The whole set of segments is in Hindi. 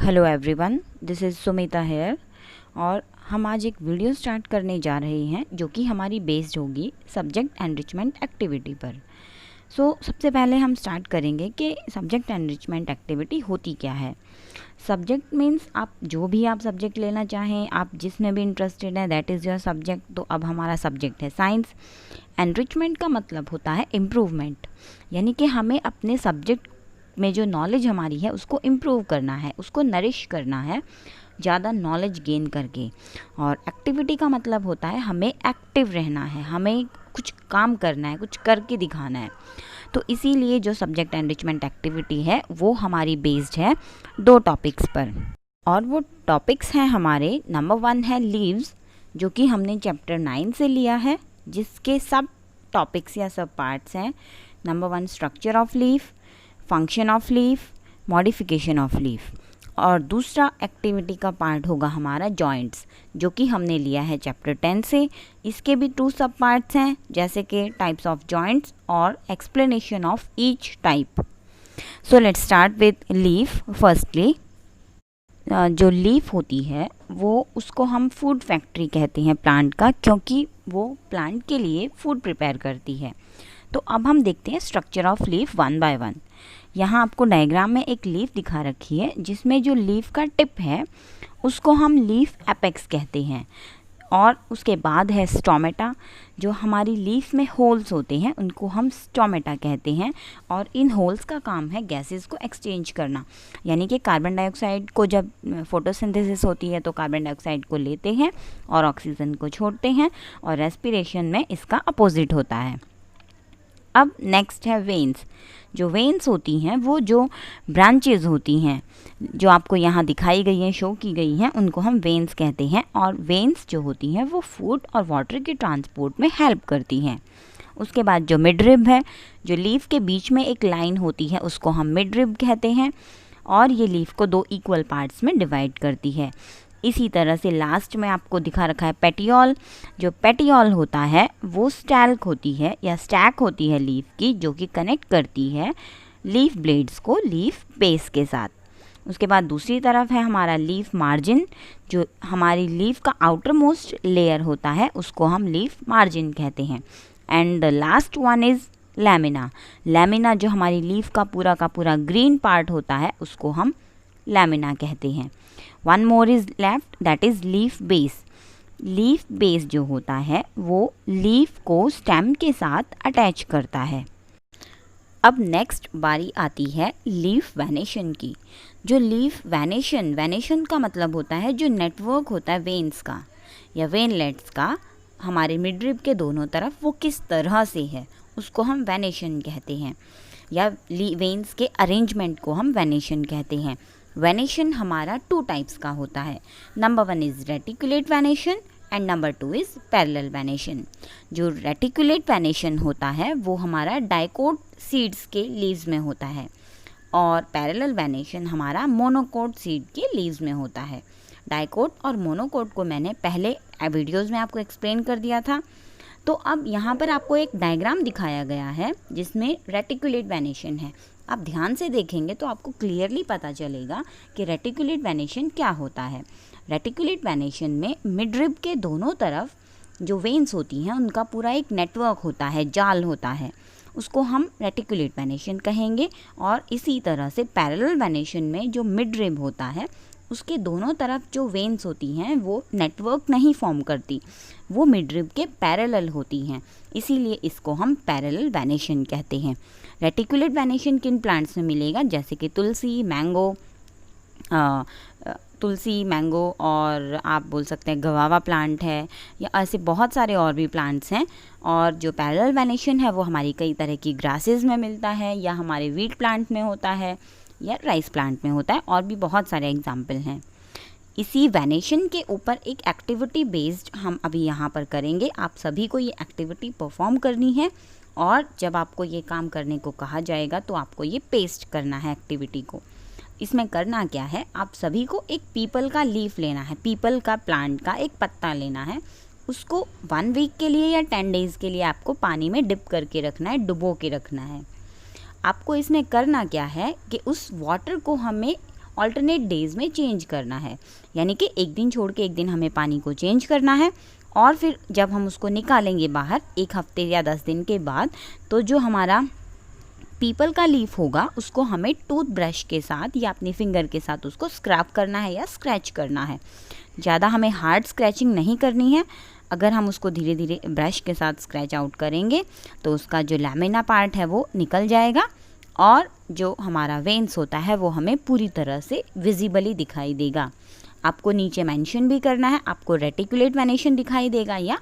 Hello everyone, this is Sumita here और हम आज एक वीडियो स्टार्ट करने जा रहे हैं जो कि हमारी बेस्ड होगी सब्जेक्ट एनरिचमेंट एक्टिविटी पर। सबसे पहले हम स्टार्ट करेंगे कि सब्जेक्ट एनरिचमेंट एक्टिविटी होती क्या है। सब्जेक्ट मीन्स आप जो भी आप सब्जेक्ट लेना चाहें, आप जिसमें भी इंटरेस्टेड हैं, दैट इज़ योर सब्जेक्ट। तो अब हमारा सब्जेक्ट है साइंस। एनरिचमेंट का मतलब होता है इम्प्रूवमेंट, यानी कि हमें अपने सब्जेक्ट में जो नॉलेज हमारी है उसको इम्प्रूव करना है, उसको नरिश करना है ज़्यादा नॉलेज गेन करके। और एक्टिविटी का मतलब होता है हमें एक्टिव रहना है, हमें कुछ काम करना है, कुछ करके दिखाना है। तो इसीलिए जो सब्जेक्ट एनरिचमेंट एक्टिविटी है वो हमारी बेस्ड है 2 टॉपिक्स पर, और वो टॉपिक्स हैं हमारे। नंबर 1 है लीव्स, जो कि हमने चैप्टर 9 से लिया है, जिसके सब टॉपिक्स या सब पार्ट्स हैं। Number 1 structure of leaf, function of leaf, modification of leaf. और दूसरा एक्टिविटी का पार्ट होगा हमारा जॉइंट्स, जो कि हमने लिया है चैप्टर 10 से। इसके भी 2 सब पार्ट्स हैं, जैसे कि टाइप्स ऑफ जॉइंट्स और explanation of each type. So let's start with leaf. Firstly जो लीफ होती है वो उसको हम फूड फैक्ट्री कहते हैं प्लांट का, क्योंकि वो प्लांट के लिए फूड प्रिपेयर करती है। तो अब हम देखते हैं स्ट्रक्चर ऑफ लीफ 1 बाय 1। यहाँ आपको डायग्राम में एक लीफ दिखा रखी है, जिसमें जो लीफ का टिप है उसको हम लीफ एपेक्स कहते हैं। और उसके बाद है स्टोमेटा। जो हमारी लीफ में होल्स होते हैं उनको हम स्टोमेटा कहते हैं, और इन होल्स का काम है गैसेस को एक्सचेंज करना। यानी कि कार्बन डाइऑक्साइड को जब फोटोसिंथेसिस होती है तो कार्बन डाइऑक्साइड को लेते हैं और ऑक्सीजन को छोड़ते हैं, और रेस्पिरेशन में इसका अपोजिट होता है। अब नेक्स्ट है वेन्स। जो वेन्स होती हैं वो जो ब्रांचेज होती हैं जो आपको यहाँ दिखाई गई हैं, शो की गई हैं, उनको हम वेन्स कहते हैं। और वेन्स जो होती हैं वो फूड और वाटर के ट्रांसपोर्ट में हेल्प करती हैं। उसके बाद जो मिडरिब है, जो लीफ के बीच में एक लाइन होती है उसको हम मिडरिब कहते हैं, और ये लीफ को 2 इक्वल पार्ट्स में डिवाइड करती है। इसी तरह से लास्ट में आपको दिखा रखा है पेटियोल। जो पेटियोल होता है वो स्टैल्क होती है या स्टैक होती है लीफ की, जो कि कनेक्ट करती है लीफ ब्लेड्स को लीफ बेस के साथ। उसके बाद दूसरी तरफ है हमारा लीफ मार्जिन। जो हमारी लीफ का आउटर मोस्ट लेयर होता है उसको हम लीफ मार्जिन कहते हैं। And the last one is lamina. Lamina जो हमारी लीफ का पूरा ग्रीन पार्ट होता है उसको हम लैमिना कहते हैं। One more is left, that is leaf base. Leaf base जो होता है वो लीफ को स्टेम के साथ अटैच करता है। अब नेक्स्ट बारी आती है लीफ वेनेशन की। जो लीफ वेनेशन का मतलब होता है जो नेटवर्क होता है वेन्स का या वेनलेट्स का हमारे मिडरिब के दोनों तरफ, वो किस तरह से है उसको हम वेनेशन कहते हैं, या वेन्स के अरेंजमेंट को हम वेनेशन कहते हैं। वेनेशन हमारा 2 टाइप्स का होता है। Number 1 is reticulate venation and number 2 is parallel venation. जो रेटिकुलेट वेनेशन होता है वो हमारा डाइकोट सीड्स के लीव्स में होता है, और पैरेलल वेनेशन हमारा मोनोकोट सीड के लीव्स में होता है। डाइकोट और मोनोकोट को मैंने पहले वीडियोज़ में आपको एक्सप्लेन कर दिया था। तो अब यहाँ पर आपको एक डायग्राम दिखाया गया है जिसमें रेटिकुलेट वेनेशन है। आप ध्यान से देखेंगे तो आपको क्लियरली पता चलेगा कि रेटिकुलेट वेनेशन क्या होता है। रेटिकुलेट वेनेशन में मिडरिब के दोनों तरफ जो वेन्स होती हैं उनका पूरा एक नेटवर्क होता है, जाल होता है, उसको हम रेटिकुलेट वेनेशन कहेंगे। और इसी तरह से पैरेलल वेनेशन में जो मिडरिब होता है उसके दोनों तरफ जो वेन्स होती हैं वो नेटवर्क नहीं फॉर्म करती, वो मिडरिब के पैरेलल होती हैं, इसीलिए इसको हम पैरेलल वेनेशन कहते हैं। रेटिकुलेट वेनेशन किन प्लांट्स में मिलेगा, जैसे कि तुलसी, मैंगो, और आप बोल सकते हैं गवावा प्लांट है, या ऐसे बहुत सारे और भी प्लांट्स हैं। और जो पैरेलल वेनेशन है वो हमारी कई तरह की ग्रासेस में मिलता है, या हमारे वीट प्लांट में होता है, या राइस प्लांट में होता है, और भी बहुत सारे एग्जाम्पल हैं। इसी वेनेशन के ऊपर एक एक्टिविटी बेस्ड हम अभी यहाँ पर करेंगे। आप सभी को ये एक्टिविटी परफॉर्म करनी है, और जब आपको ये काम करने को कहा जाएगा तो आपको ये पेस्ट करना है एक्टिविटी को। इसमें करना क्या है, आप सभी को एक पीपल का लीफ लेना है, पीपल का प्लांट का एक पत्ता लेना है। उसको 1 वीक के लिए या 10 डेज़ के लिए आपको पानी में डिप करके रखना है, डुबो के रखना है। आपको इसमें करना क्या है कि उस वाटर को हमें ऑल्टरनेट डेज में चेंज करना है, यानी कि एक दिन छोड़ के एक दिन हमें पानी को चेंज करना है। और फिर जब हम उसको निकालेंगे बाहर 1 हफ्ते या 10 दिन के बाद, तो जो हमारा पीपल का लीफ होगा उसको हमें टूथब्रश के साथ या अपनी फिंगर के साथ उसको स्क्रैप करना है या स्क्रैच करना है। ज़्यादा हमें हार्ड स्क्रैचिंग नहीं करनी है। अगर हम उसको धीरे धीरे ब्रश के साथ स्क्रैच आउट करेंगे तो उसका जो लैमिना पार्ट है वो निकल जाएगा और जो हमारा वेन्स होता है वो हमें पूरी तरह से विजिबली दिखाई देगा। आपको नीचे मेंशन भी करना है, आपको रेटिकुलेट वेनेशन दिखाई देगा या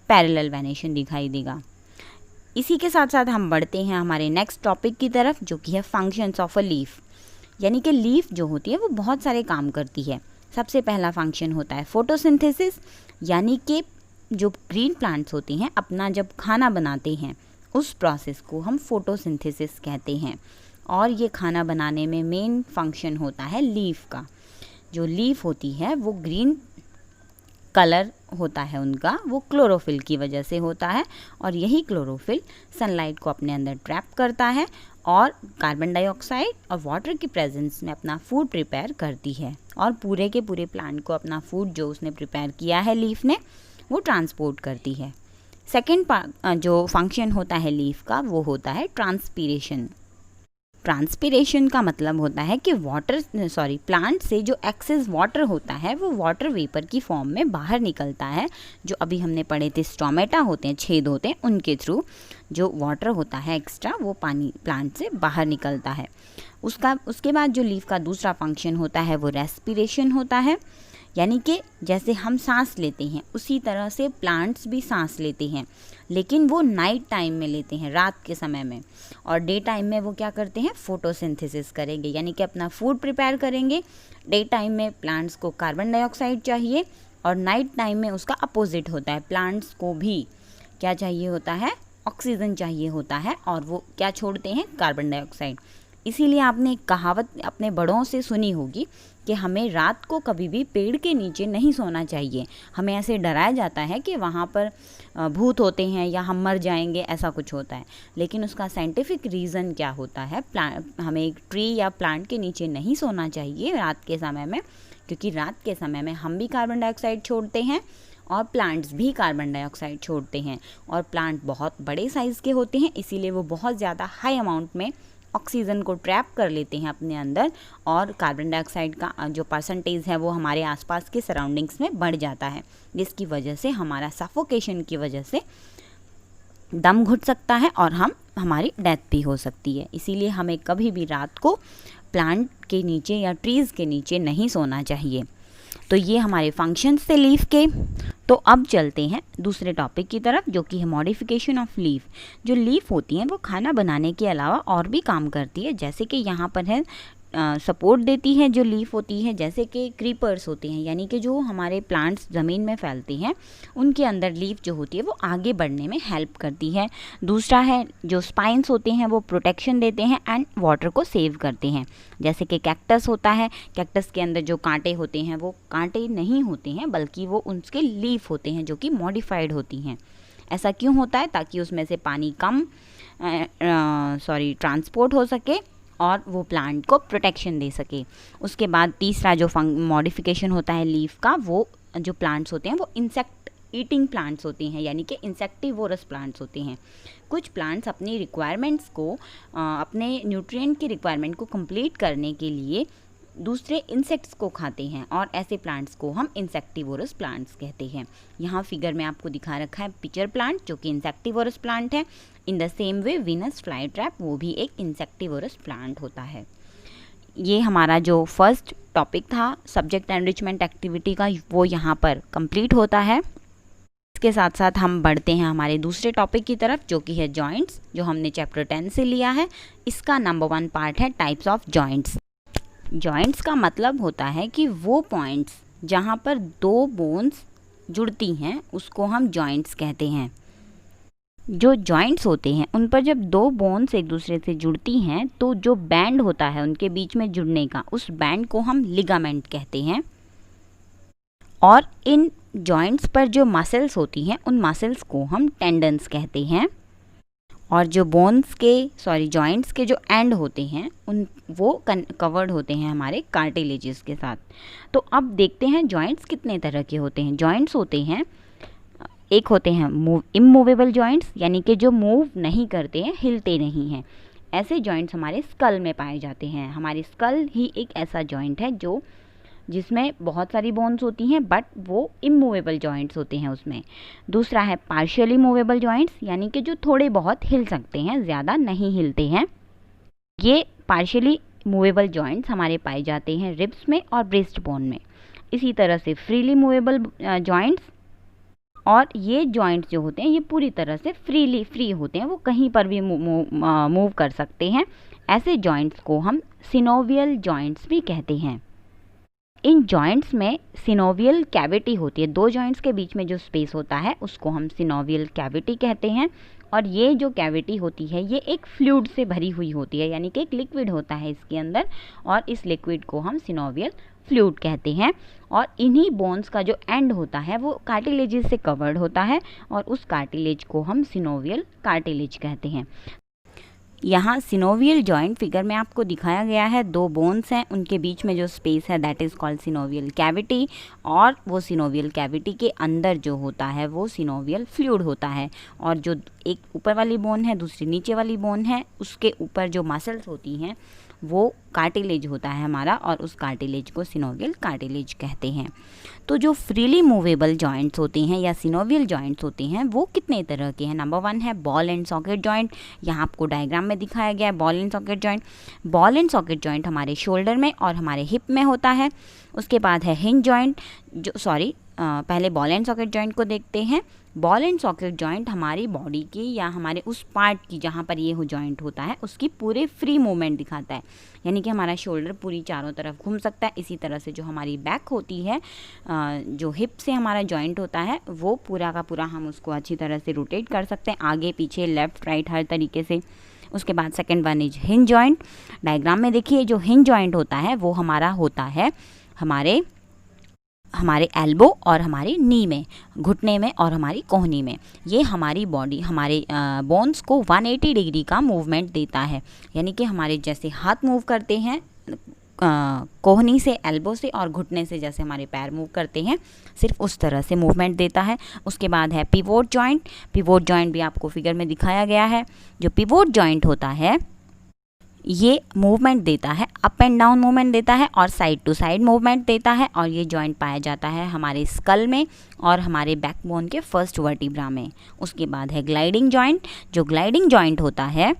पैरेलल वेनेशन दिखाई देगा। इसी के साथ साथ हम बढ़ते हैं हमारे नेक्स्ट टॉपिक की तरफ, जो कि है फंक्शंस ऑफ अ लीफ। यानी कि लीफ जो होती है वो बहुत सारे काम करती है। सबसे पहला फंक्शन होता है फोटोसिंथेसिस, यानी कि जो ग्रीन प्लांट्स होती हैं अपना जब खाना बनाते हैं उस प्रोसेस को हम फोटोसिंथेसिस कहते हैं। और ये खाना बनाने में मेन फंक्शन होता है लीफ का। जो लीफ होती है वो ग्रीन कलर होता है उनका, वो क्लोरोफिल की वजह से होता है और यही क्लोरोफिल सनलाइट को अपने अंदर ट्रैप करता है और कार्बन डाइऑक्साइड और वाटर की प्रेजेंस में अपना फूड प्रिपेयर करती है और पूरे के पूरे प्लांट को अपना फूड जो उसने प्रिपेयर किया है लीफ ने वो ट्रांसपोर्ट करती है। सेकेंड जो फंक्शन होता है लीफ का वो होता है ट्रांसपीरेशन। ट्रांसपीरेशन का मतलब होता है कि प्लांट से जो एक्सेस वाटर होता है वो वाटर वेपर की फॉर्म में बाहर निकलता है। जो अभी हमने पढ़े थे स्टोमेटा होते हैं, छेद होते हैं, उनके थ्रू जो वाटर होता है एक्स्ट्रा वो पानी प्लांट से बाहर निकलता है। उसके बाद जो लीफ का दूसरा फंक्शन होता है वो रेस्पिरेशन होता है। यानी कि जैसे हम सांस लेते हैं उसी तरह से प्लांट्स भी सांस लेते हैं, लेकिन वो नाइट टाइम में लेते हैं, रात के समय में। और डे टाइम में वो क्या करते हैं, फोटोसिंथेसिस करेंगे, यानी कि अपना फूड प्रिपेयर करेंगे। डे टाइम में प्लांट्स को कार्बन डाइऑक्साइड चाहिए और नाइट टाइम में उसका अपोजिट होता है, प्लांट्स को भी क्या चाहिए होता है, ऑक्सीजन चाहिए होता है और वो क्या छोड़ते हैं, कार्बन डाइऑक्साइड। इसीलिए आपने एक कहावत अपने बड़ों से सुनी होगी कि हमें रात को कभी भी पेड़ के नीचे नहीं सोना चाहिए। हमें ऐसे डराया जाता है कि वहाँ पर भूत होते हैं या हम मर जाएंगे, ऐसा कुछ होता है। लेकिन उसका साइंटिफिक रीज़न क्या होता है, हमें एक ट्री या प्लांट के नीचे नहीं सोना चाहिए रात के समय में, क्योंकि रात के समय में हम भी कार्बन डाइऑक्साइड छोड़ते हैं और प्लांट्स भी कार्बन डाइऑक्साइड छोड़ते हैं। और प्लांट बहुत बड़े साइज़ के होते हैं, इसीलिए वो बहुत ज़्यादा हाई अमाउंट में ऑक्सीजन को ट्रैप कर लेते हैं अपने अंदर और कार्बन डाइऑक्साइड का जो परसेंटेज है वो हमारे आसपास के सराउंडिंग्स में बढ़ जाता है, जिसकी वजह से हमारा सफोकेशन की वजह से दम घुट सकता है और हमारी डेथ भी हो सकती है। इसीलिए हमें कभी भी रात को प्लांट के नीचे या ट्रीज़ के नीचे नहीं सोना चाहिए। तो ये हमारे फंक्शंस थे लीफ के। तो अब चलते हैं दूसरे टॉपिक की तरफ, जो कि है मॉडिफिकेशन ऑफ लीफ। जो लीफ होती हैं वो खाना बनाने के अलावा और भी काम करती है, जैसे कि यहाँ पर है सपोर्ट देती है जो लीफ होती है, जैसे कि क्रीपर्स होते हैं, यानी कि जो हमारे प्लांट्स ज़मीन में फैलते हैं उनके अंदर लीफ जो होती है वो आगे बढ़ने में हेल्प करती है। दूसरा है जो स्पाइंस होते हैं वो प्रोटेक्शन देते हैं एंड वाटर को सेव करते हैं। जैसे कि कैक्टस होता है, कैक्टस के अंदर जो कांटे होते हैं वो कांटे नहीं होते हैं बल्कि वो उसके लीफ होते हैं जो कि मॉडिफाइड होती हैं। ऐसा क्यों होता है, ताकि उसमें से पानी कम ट्रांसपोर्ट हो सके और वो प्लांट को प्रोटेक्शन दे सके। उसके बाद तीसरा जो मॉडिफिकेशन होता है लीफ का, वो जो प्लांट्स होते हैं वो इंसेक्ट ईटिंग प्लांट्स होते हैं, यानी कि इंसेक्टिवोरस प्लांट्स होते हैं। कुछ प्लांट्स अपनी रिक्वायरमेंट्स को अपने न्यूट्रिएंट की रिक्वायरमेंट को कंप्लीट करने के लिए दूसरे इंसेक्ट्स को खाते हैं और ऐसे प्लांट्स को हम इंसेक्टिवोरस प्लांट्स कहते हैं। यहाँ फिगर में आपको दिखा रखा है पिचर प्लांट जो कि इंसेक्टिवोरस प्लांट है। In the same way Venus fly trap वो भी एक इंसेक्टिवोरस प्लांट होता है। ये हमारा जो फर्स्ट टॉपिक था सब्जेक्ट एनरिचमेंट एक्टिविटी का, वो यहाँ पर कंप्लीट होता है। इसके साथ साथ हम बढ़ते हैं हमारे दूसरे टॉपिक की तरफ, जो कि है जॉइंट्स, जो हमने चैप्टर 10 से लिया है। इसका नंबर 1 पार्ट है टाइप्स ऑफ जॉइंट्स। जॉइंट्स का मतलब होता है कि वो पॉइंट्स जहाँ पर दो बोन्स जुड़ती हैं उसको हम जॉइंट्स कहते हैं। जो जॉइंट्स होते हैं उन पर जब दो बोन्स एक दूसरे से जुड़ती हैं तो जो बैंड होता है उनके बीच में जुड़ने का, उस बैंड को हम लिगामेंट कहते हैं। और इन जॉइंट्स पर जो मसल्स होती हैं उन मसल्स को हम टेंडन्स कहते हैं। और जो बोन्स के जॉइंट्स के जो एंड होते हैं वो कवर्ड होते हैं हमारे कार्टिलेजेस के साथ। तो अब देखते हैं जॉइंट्स कितने तरह के होते हैं। जॉइंट्स होते हैं, एक होते हैं इमूवेबल जॉइंट्स, यानी कि जो मूव नहीं करते हैं, हिलते नहीं हैं। ऐसे जॉइंट्स हमारे स्कल में पाए जाते हैं। हमारी स्कल ही एक ऐसा जॉइंट है जिसमें बहुत सारी बोन्स होती हैं, बट वो इमूवेबल जॉइंट्स होते हैं उसमें। दूसरा है पार्शियली मूवेबल जॉइंट्स, यानी कि जो थोड़े बहुत हिल सकते हैं, ज़्यादा नहीं हिलते हैं। ये पार्शियली मूवेबल जॉइंट्स हमारे पाए जाते हैं रिब्स में और ब्रेस्ट बोन में। इसी तरह से फ्रीली मूवेबल जॉइंट्स, और ये जॉइंट्स जो होते हैं ये पूरी तरह से फ्री होते हैं, वो कहीं पर भी मूव कर सकते हैं। ऐसे जॉइंट्स को हम सिनोवियल जॉइंट्स भी कहते हैं। इन जॉइंट्स में सिनोवियल कैविटी होती है। दो जॉइंट्स के बीच में जो स्पेस होता है उसको हम सिनोवियल कैविटी कहते हैं। और ये जो कैविटी होती है ये एक फ्लूइड से भरी हुई होती है, यानी कि एक लिक्विड होता है इसके अंदर, और इस लिक्विड को हम सिनोवियल फ्लूइड कहते हैं। और इन्हीं बोन्स का जो एंड होता है वो कार्टिलेजेस से कवर्ड होता है, और उस कार्टिलेज को हम सिनोवियल कार्टिलेज कहते हैं। यहाँ सिनोवियल जॉइंट फिगर में आपको दिखाया गया है, दो बोन्स हैं, उनके बीच में जो स्पेस है that is called synovial cavity, और वो सिनोवियल कैविटी के अंदर जो होता है वो सिनोवियल फ्लूइड होता है। और जो एक ऊपर वाली बोन है, दूसरी नीचे वाली बोन है, उसके ऊपर जो मसल्स होती हैं वो कार्टिलेज होता है हमारा, और उस कार्टिलेज को सिनोवियल कार्टिलेज कहते हैं। तो जो फ्रीली मूवेबल जॉइंट्स होते हैं या सिनोवियल जॉइंट्स होते हैं वो कितने तरह के हैं। नंबर 1 है बॉल एंड सॉकेट जॉइंट। यहाँ आपको डायग्राम में दिखाया गया है ball and socket joint. Ball and socket joint हमारे शोल्डर में और हमारे हिप में होता है। उसके बाद है हिंज जॉइंट, पहले बॉल एंड सॉकेट जॉइंट को देखते हैं। बॉल एंड सॉकेट जॉइंट हमारी बॉडी की या हमारे उस पार्ट की जहाँ पर ये जॉइंट होता है उसकी पूरे फ्री मूवमेंट दिखाता है, यानी कि हमारा शोल्डर पूरी चारों तरफ घूम सकता है। इसी तरह से जो हमारी बैक होती है, जो हिप से हमारा जॉइंट होता है, वो पूरा का पूरा हम उसको अच्छी तरह से रोटेट कर सकते हैं, आगे पीछे लेफ़्ट राइट हर तरीके से। उसके बाद second one is hinge joint. Diagram में देखिए जो हिंज जॉइंट होता है वो हमारा होता है हमारे एल्बो और हमारी नी में, घुटने में और हमारी कोहनी में। ये हमारी बॉडी, हमारे बोन्स को 180 डिग्री का मूवमेंट देता है, यानी कि हमारे जैसे हाथ मूव करते हैं कोहनी से, एल्बो से, और घुटने से जैसे हमारे पैर मूव करते हैं, सिर्फ उस तरह से मूवमेंट देता है। उसके बाद है पिवोट जॉइंट। पिवोट जॉइंट भी आपको फिगर में दिखाया गया है। जो पिवोट जॉइंट होता है ये मूवमेंट देता है, अप एंड डाउन मूवमेंट देता है और साइड टू साइड मूवमेंट देता है, और ये जॉइंट पाया जाता है हमारे स्कल में और हमारे बैकबोन के फर्स्ट वर्टिब्रा में। उसके बाद है ग्लाइडिंग जॉइंट। जो ग्लाइडिंग जॉइंट होता है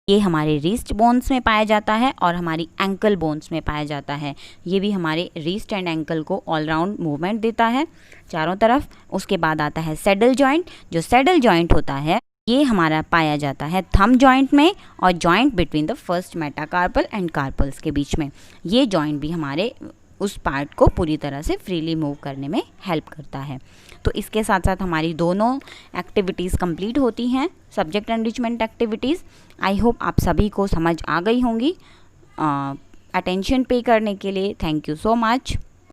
ये हमारे रिस्ट बोन्स में पाया जाता है और हमारी एंकल बोन्स में पाया जाता है। ये भी हमारे रिस्ट एंड एंकल को ऑल राउंड मूवमेंट देता है चारों तरफ। उसके बाद आता है सैडल जॉइंट। जो सैडल जॉइंट होता है ये हमारा पाया जाता है थंब जॉइंट में और joint between the first metacarpal and carpals के बीच में। ये जॉइंट भी हमारे उस पार्ट को पूरी तरह से फ्रीली मूव करने में हेल्प करता है। तो इसके साथ साथ हमारी दोनों एक्टिविटीज़ कंप्लीट होती हैं, subject enrichment activities. I hope आप सभी को समझ आ गई होंगी। अटेंशन पे करने के लिए थैंक यू सो मच।